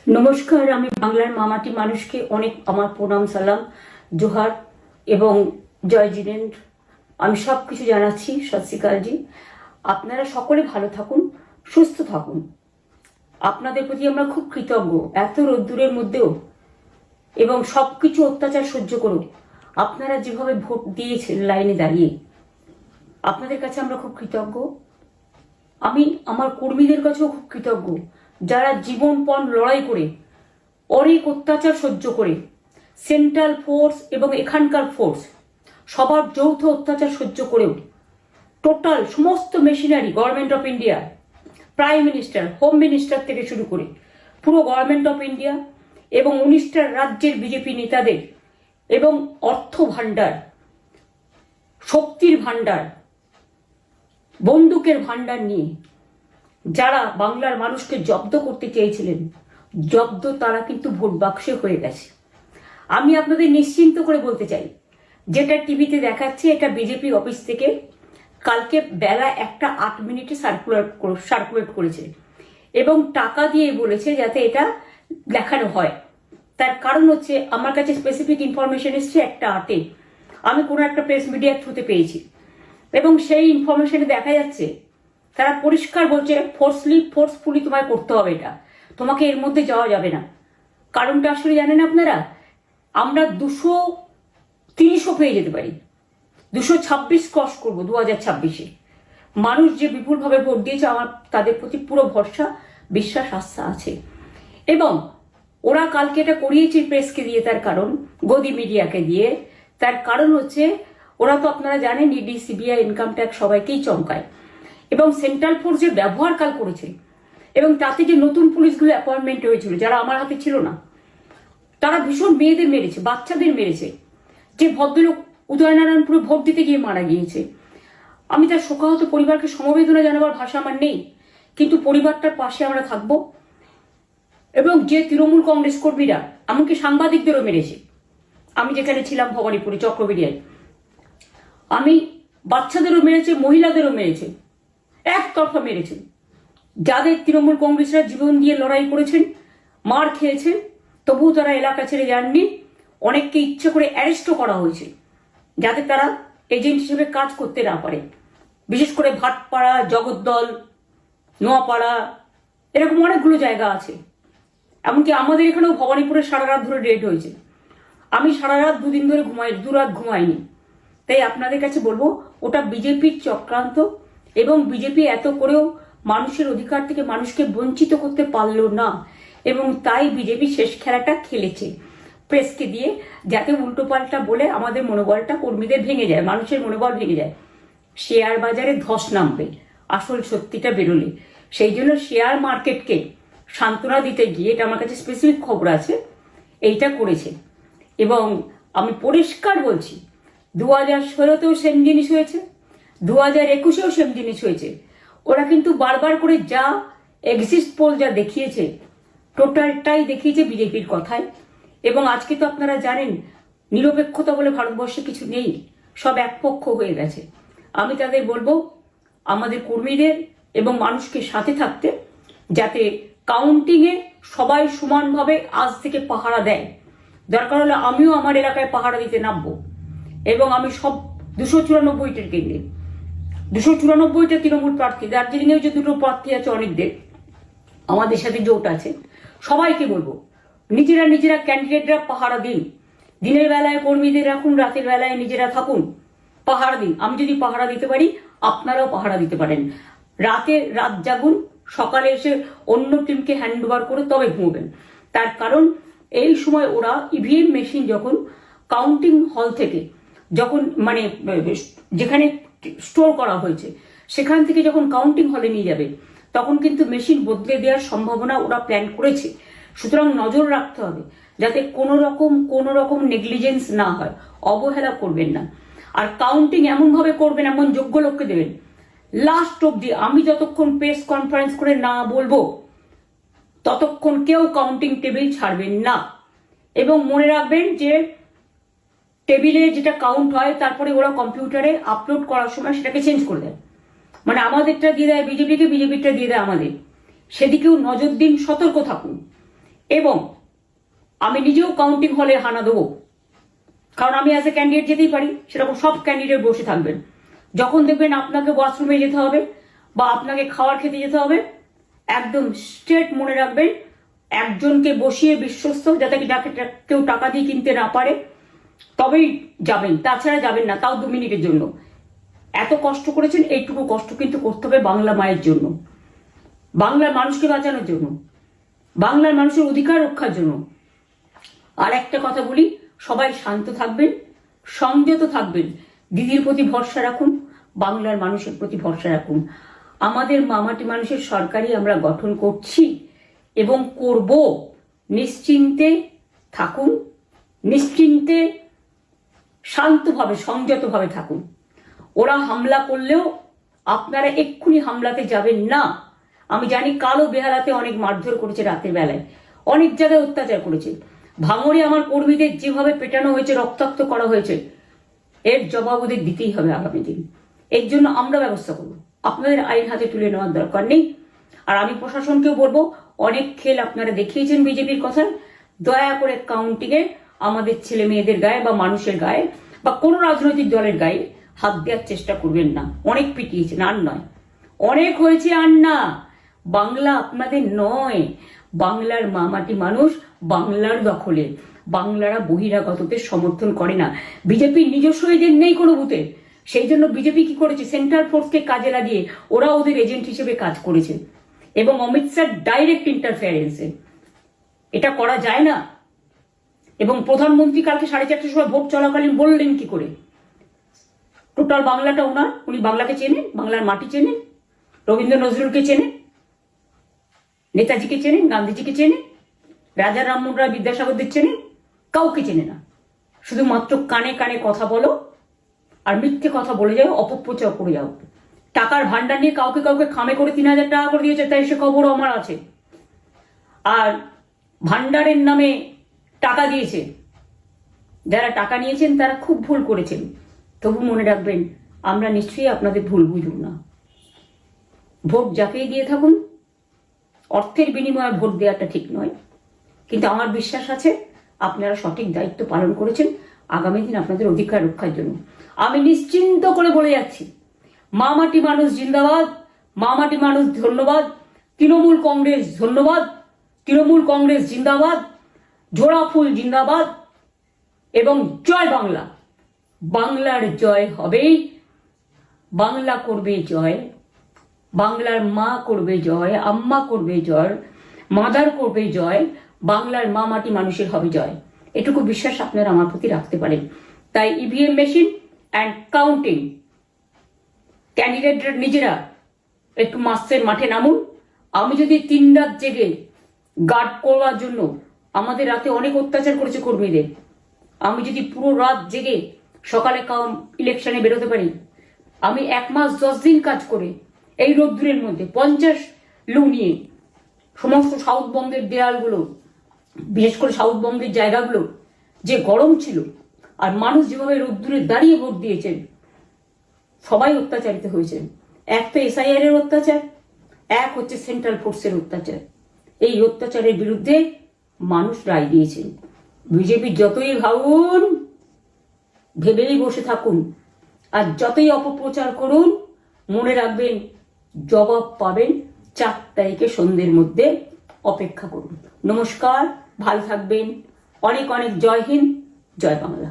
নমস্কার, আমি বাংলার মামাটি মানুষকে অনেক আমার প্রণাম, সালাম, জোহার এবং জয় জিনেন্দ্র। আমি সব কিছু জানাচ্ছি। সত শ্রী আকাল জি। আপনারা সকলে ভালো থাকুন, সুস্থ থাকুন। আপনাদের প্রতি আমরা খুব কৃতজ্ঞ। এত রোদ্দুরের মধ্যেও এবং সব কিছু অত্যাচার সহ্য করুন আপনারা যেভাবে ভোট দিয়েছেন লাইনে দাঁড়িয়ে, আপনাদের কাছে আমরা খুব কৃতজ্ঞ। আমি আমার কর্মীদের কাছেও খুব কৃতজ্ঞ, যারা জীবনপণ লড়াই করে অনেক অত্যাচার সহ্য করে সেন্ট্রাল ফোর্স এবং এখানকার ফোর্স সবার যৌথ অত্যাচার সহ্য করেও টোটাল সমস্ত machinery government of India, prime minister, home minister থেকে শুরু করে পুরো গভর্নমেন্ট অফ ইন্ডিয়া এবং 19টা রাজ্যের বিজেপি নেতাদের এবং অর্থ ভাণ্ডার, শক্তির ভাণ্ডার, বন্দুকের ভাণ্ডার নিয়ে যারা বাংলার মানুষকে জব্দ করতে চেয়েছিলেন, জব্দ তারা কিন্তু ভোট বাক্সে হয়ে গেছে। আমি আপনাদের নিশ্চিন্ত করে বলতে চাই, যেটা টিভিতে দেখাচ্ছে এটা বিজেপি অফিস থেকে কালকে বেলা 1:08 সার্কুলেট করেছে এবং টাকা দিয়ে বলেছে যাতে এটা দেখানো হয়। তার কারণ হচ্ছে আমার কাছে স্পেসিফিক ইনফরমেশন এসছে 1:08 আমি কোনো একটা প্রেস মিডিয়ার থ্রুতে পেয়েছি এবং সেই ইনফরমেশনে দেখা যাচ্ছে তারা পরিষ্কার বলছে ফোর্সফুলি তোমায় করতে হবে, এটা তোমাকে এর মধ্যে যাওয়া যাবে না। কারণটা আসলে জানেন আপনারা, আমরা 230ও পেয়ে যেতে পারি, 226 ক্রস করবো 2026-এ। মানুষ যে বিপুলভাবে ভোট দিয়েছে, আমার তাদের প্রতি পুরো ভরসা, বিশ্বাস, আস্থা আছে। এবং ওরা কালকে এটা করিয়েছে প্রেসকে দিয়ে, তার কারণ গদি মিডিয়াকে দিয়ে। তার কারণ হচ্ছে ওরা তো আপনারা জানেন ইডি, সিবিআই, ইনকাম ট্যাক্স সবাইকেই চমকায় এবং সেন্ট্রাল ফোর্স যে ব্যবহার কাল করেছে এবং তাতে যে নতুন পুলিশগুলো অ্যাপয়েন্টমেন্ট হয়েছিল যারা আমার হাতে ছিল না, তারা ভীষণ মেয়েদের মেরেছে, বাচ্চাদের মেরেছে। যে ভদ্রলোক উদয়নারায়ণপুরে ভোট দিতে গিয়ে মারা গিয়েছে, আমি তার শোকাহত পরিবারকে সমবেদনা জানাবার ভাষা আমার নেই, কিন্তু পরিবারটার পাশে আমরা থাকবো। এবং যে তৃণমূল কংগ্রেস কর্মীরা এমনকি সাংবাদিকদেরও মেরেছে, আমি যেখানে ছিলাম ভবানীপুরে চক্রবেড়িয়ায়, আমি বাচ্চাদেরও মেরেছে, মহিলাদেরও মেরেছে, একতরফা মেরেছে। যাদের তৃণমূল কংগ্রেসরা জীবন দিয়ে লড়াই করেছেন, মার খেয়েছেন, তবুও তারা এলাকা ছেড়ে যাননি। অনেককে ইচ্ছে করে অ্যারেস্টও করা হয়েছে যাতে তারা এজেন্ট হিসেবে কাজ করতে না পারে। বিশেষ করে ভাটপাড়া, জগদ্দল, নোয়াপাড়া, এরকম অনেকগুলো জায়গা আছে। এমনকি আমাদের এখানেও ভবানীপুরে সারা রাত ধরে রেড হয়েছে। আমি সারা রাত 2 দিন ধরে দুরাত ঘুমাইনি। তাই আপনাদের কাছে বলবো, ওটা বিজেপির চক্রান্ত এবং বিজেপি এত করেও মানুষের অধিকার থেকে মানুষকে বঞ্চিত করতে পারলো না এবং তাই বিজেপি শেষ খেলাটা খেলেছে প্রেসকে দিয়ে, যাতে উল্টোপাল্টা বলে আমাদের মনোবলটা কর্মীদের ভেঙে যায়, মানুষের মনোবল ভেঙে যায়। শেয়ার বাজারে ধস নামবে আসল সত্যিটা বেরোলে। সেই জন্য শেয়ার মার্কেটকে সান্ত্বনা দিতে গিয়ে, এটা আমার কাছে স্পেসিফিক খবর আছে, এইটা করেছে। এবং আমি পরিষ্কার বলছি, 2016তেও সেম জিনিস হয়েছে, 2021-এও সেম জিনিস হয়েছে। ওরা কিন্তু বারবার করে যা এক্সিস্ট পোল যা দেখিয়েছে, টোটালটাই দেখিয়েছে বিজেপির কথায়। এবং আজকে তো আপনারা জানেন নিরপেক্ষতা বলে ভারতবর্ষে কিছু নেই, সব একপক্ষ হয়ে গেছে। আমি তাদের বলবো আমাদের কর্মীদের এবং মানুষকে সাথে থাকতে, যাতে কাউন্টিংয়ে সবাই সমানভাবে আজ থেকে পাহারা দেয়। দরকার হলে আমিও আমার এলাকায় পাহারা দিতে নামবো এবং আমি সব 294টের কেন্দ্রে, 294টা তৃণমূল প্রার্থী, দার্জিলিংয়েও যে 2টো প্রার্থী আছে অনেকদের, আমাদের সাথে জোট আছে, সবাইকে বলবো নিজেরা ক্যান্ডিডেটরা পাহারা দিন। দিনের বেলায় কর্মীদের রাখুন, রাতের বেলায় নিজেরা থাকুন, পাহারা দিন। আমি যদি পাহারা দিতে পারি, আপনারাও পাহারা দিতে পারেন। রাত জাগুন, সকালে এসে অন্য টিমকে হ্যান্ড ওভার করে তবে ঘুমবেন। তার কারণ এই সময় ওরা ইভিএম মেশিন যখন কাউন্টিং হল থেকে, যখন মানে যেখানে স্টোর করা হয়েছে সেখান থেকে যখন কাউন্টিং হলে নিয়ে যাবে, তখন কিন্তু মেশিন বদলে দেওয়ার সম্ভাবনা ওরা প্ল্যান করেছে। সুতরাং নজর রাখতে হবে যাতে কোনো রকম নেগলিজেন্স না হয়, অবহেলা করবেন না। আর কাউন্টিং এমনভাবে করবেন, এমন যোগ্য লোককে দেবেন লাস্ট অব্দি। আমি যতক্ষণ প্রেস কনফারেন্স করে না বলবো ততক্ষণ কেউ কাউন্টিং টেবিল ছাড়বেন না। এবং মনে রাখবেন যে টেবিলে যেটা কাউন্ট হয় তারপরে ওরা কম্পিউটারে আপলোড করার সময় সেটাকে চেঞ্জ করে দেয়, মানে আমাদেরটা দিয়ে দেয় বিজেপিকে, বিজেপিটা দিয়ে দেয় আমাদের। সেদিকেও নজর দিন, সতর্ক থাকুন। এবং আমি নিজেও কাউন্টিং হলে হানা দেবো, কারণ আমি অ্যাজ এ ক্যান্ডিডেট যেতেই পারি, সেরকম সব ক্যান্ডিডেট বসে থাকবেন। যখন দেখবেন আপনাকে ওয়াশরুমে যেতে হবে বা আপনাকে খাবার খেতে যেতে হবে, একদম স্ট্রেট মনে রাখবেন, একজনকে বসিয়ে বিশ্বস্ত, যাতে কেউ টাকা দিয়ে কিনতে না পারে, তবেই যাবেন, তাছাড়া যাবেন না, তাও 2 মিনিটের জন্য। এত কষ্ট করেছেন, এইটুকু কষ্ট কিন্তু করতে হবে বাংলা মায়ের জন্য, বাংলার মানুষকে বাঁচানোর জন্য, বাংলার মানুষের অধিকার রক্ষার জন্য। আর একটা কথা বলি, সবাই শান্ত থাকবেন, সংযত থাকবেন, দিদির প্রতি ভরসা রাখুন, বাংলার মানুষের প্রতি ভরসা রাখুন। আমাদের মামাটি মানুষের সরকারই আমরা গঠন করছি এবং করব। নিশ্চিন্তে থাকুন, নিশ্চিন্তে শান্তভাবে সংযতভাবে থাকুন। ওরা হামলা করলেও আপনারা এক্ষুনি হামলাতে যাবেন না। আমি জানি কালো বেহালাতে অনেক মারধর করেছে, রাতের বেলায় অনেক জায়গায় অত্যাচার করেছে। ভাঙড়ে আমার কর্মীদের যেভাবে পেটানো হয়েছে, রক্তাক্ত করা হয়েছে, এর জবাব ওদের দিতেই হবে আগামী দিন। এর জন্য আমরা ব্যবস্থা করব, আপনাদের আইন হাতে তুলে নেওয়ার দরকার নেই। আর আমি প্রশাসনকেও বলবো, অনেক খেল আপনারা দেখিয়েছেন বিজেপির কথা, দয়া করে কাউন্টিংয়ে আমাদের ছেলে মেয়েদের গায়ে বা মানুষের গায়ে বা কোনো রাজনৈতিক দলের গায়ে হাত দেওয়ার চেষ্টা করবেন না। অনেক পিটিয়েছেন, আর নয়, অনেক হয়েছে, আর না। বাংলা আপনাদের নয়, বাংলার মামাটি মানুষ বাংলার দখলে। বাংলারা বহিরাগতদের সমর্থন করে না, বিজেপির নিজস্ব এজেন্ট নেই কোনো বুথে। সেই জন্য বিজেপি কি করেছে, সেন্ট্রাল ফোর্সকে কাজে লাগিয়ে ওরা ওদের এজেন্ট হিসেবে কাজ করেছে, এবং অমিত শাহ ডাইরেক্ট ইন্টারফেয়ারেন্সে। এটা করা যায় না। এবং প্রধানমন্ত্রী কালকে 4:30টার সময় ভোট চলাকালীন বললেন কি করে, টোটাল বাংলাটা ওনার, উনি বাংলাকে চেনেন, বাংলার মাটি চেনেন, রবীন্দ্র নজরুলকে চেনেন, নেতাজিকে চেনেন, গান্ধীজিকে চেনেন, রাজা রামমোহন রায়, বিদ্যাসাগরদের চেনেন, কাউকে চেনে না। শুধুমাত্র কানে কানে কথা বলো আর মিথ্যে কথা বলে যাও, অপপ্রচার করে যাও। টাকার ভান্ডার নিয়ে কাউকে কাউকে খামে করে 3,000 টাকা করে দিয়েছে, তাই সে খবরও আমার আছে। আর ভান্ডারের নামে টাকা দিয়েছে, যারা টাকা নিয়েছেন তারা খুব ভুল করেছেন। তবু মনে রাখবেন, আমরা নিশ্চয়ই আপনাদের ভুল বুঝব না। ভোট যাকেই দিয়ে থাকুন, অর্থের বিনিময়ে ভোট দেওয়াটা ঠিক নয়, কিন্তু আমার বিশ্বাস আছে আপনারা সঠিক দায়িত্ব পালন করেছেন আগামী দিন আপনাদের অধিকার রক্ষার জন্য। আমি নিশ্চিন্ত করে বলে যাচ্ছি, মামাটি মানুষ জিন্দাবাদ, মামাটি মানুষ ধন্যবাদ, তৃণমূল কংগ্রেস ধন্যবাদ, তৃণমূল কংগ্রেস জিন্দাবাদ, জোড়া ফুল জিন্দাবাদ, এবং জয় বাংলা। বাংলার জয় হবেই, বাংলা করবে জয়, বাংলার মা করবে জয়, আম্মা করবে জয়, মাদার করবে জয়, বাংলার মা মাটি মানুষের হবে জয়। এটুকু বিশ্বাস আপনারা আমার প্রতি রাখতে পারেন। তাই ইভিএম মেশিন অ্যান্ড কাউন্টিং, ক্যান্ডিডেটরা নিজেরা একটু মাঠে নামুন। আমি যদি 3 রাত জেগে গার্ড করবার জন্য, আমাদের রাতে অনেক অত্যাচার করেছে কর্মীদের, আমি যদি পুরো রাত জেগে সকালে ইলেকশনে বেরোতে পারি, আমি 1 মাস 10 দিন কাজ করে এই রোদ্দুরের মধ্যে 50 লু নিয়ে সমস্ত সাউথবঙ্গের দেয়ালগুলো, বিশেষ করে সাউথবঙ্গের জায়গাগুলো যে গরম ছিল, আর মানুষ যেভাবে রোদ্দুরে দাঁড়িয়ে ভোট দিয়েছেন, সবাই অত্যাচারিত হয়েছেন। এক তো SIR এর অত্যাচার, এক হচ্ছে সেন্ট্রাল ফোর্সের অত্যাচার। এই অত্যাচারের বিরুদ্ধে মানুষ রায় দিয়েছেন। বিজেপি যতই ভাবুন, ভেবেই বসে থাকুন, আর যতই অপপ্রচার করুন, মনে রাখবেন জবাব পাবেন 4 তারিখে সন্ধ্যের মধ্যে। অপেক্ষা করুন। নমস্কার, ভালো থাকবেন। অনেক অনেক জয় হিন্দ, জয় বাংলা।